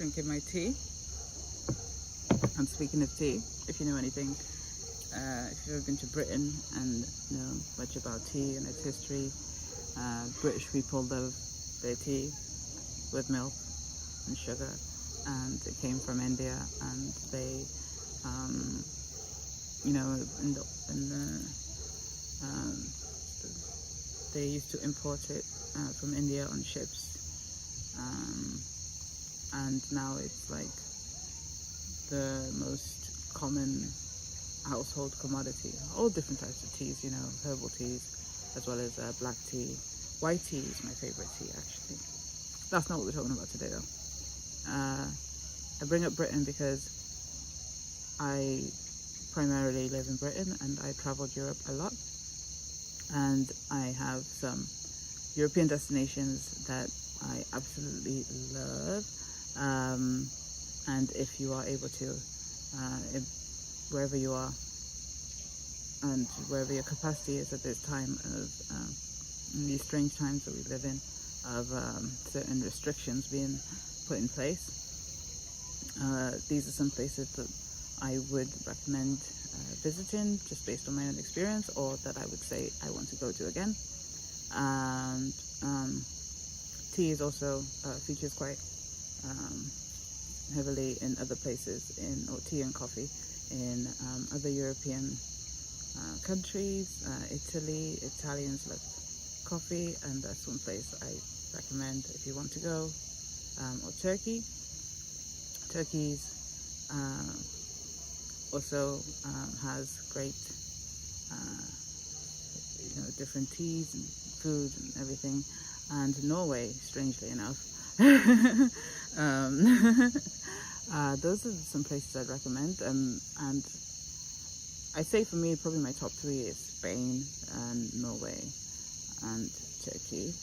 drinking my tea. And speaking of tea, if you know anything, if you've ever been to Britain and know much about tea and its history, British people love their tea with milk and sugar, and it came from India, and they, you know, they used to import it from India on ships, and now it's like the most common household commodity. All different types of teas, you know, herbal teas, as well as black tea. White tea is my favorite tea, actually. That's not what we're talking about today, though. I bring up Britain because I primarily live in Britain and I traveled Europe a lot, and I have some European destinations that I absolutely love, and if you are able to, wherever you are and wherever your capacity is at this time of in these strange times that we live in, of certain restrictions being put in place, these are some places that I would recommend visiting, just based on my own experience, or that I would say I want to go to again. And tea is also features quite heavily in other places, or tea and coffee in other European countries. Italy, Italians love coffee, and that's one place I recommend if you want to go. Or Turkey. Turkey's also has great, you know, different teas and food and everything. And Norway, strangely enough. Those are some places I'd recommend. And I'd say for me, probably my top three is Spain and Norway and Turkey.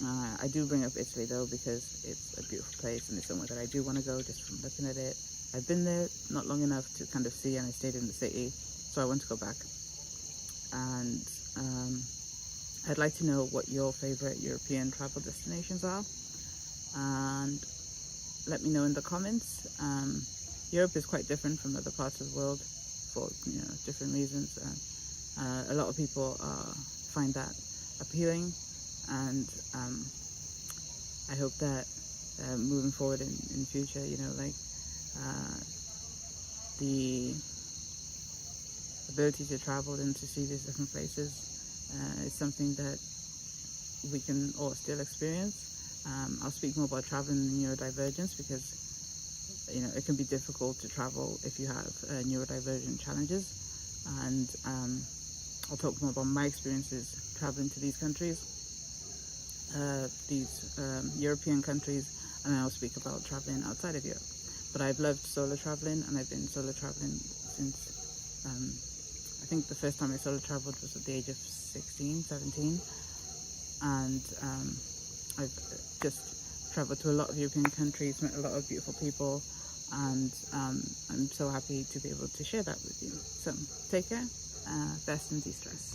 I do bring up Italy though, because it's a beautiful place and it's somewhere that I do want to go just from looking at it. I've been there not long enough to kind of see, and I stayed in the city, so I want to go back. And I'd like to know what your favorite European travel destinations are, and let me know in the comments. Europe is quite different from other parts of the world for, you know, different reasons. A lot of people find that appealing, and I hope that moving forward in future, you know, like the ability to travel and to see these different places is something that we can all still experience. I'll speak more about traveling and neurodivergence, because, you know, it can be difficult to travel if you have neurodivergent challenges, and I'll talk more about my experiences traveling to these countries, these European countries, and I'll speak about traveling outside of Europe. But I've loved solo traveling, and I've been solo traveling since I think the first time I solo traveled was at the age of 16, 17, and I've just traveled to a lot of European countries, met a lot of beautiful people, and I'm so happy to be able to share that with you. So take care, rest and de-stress.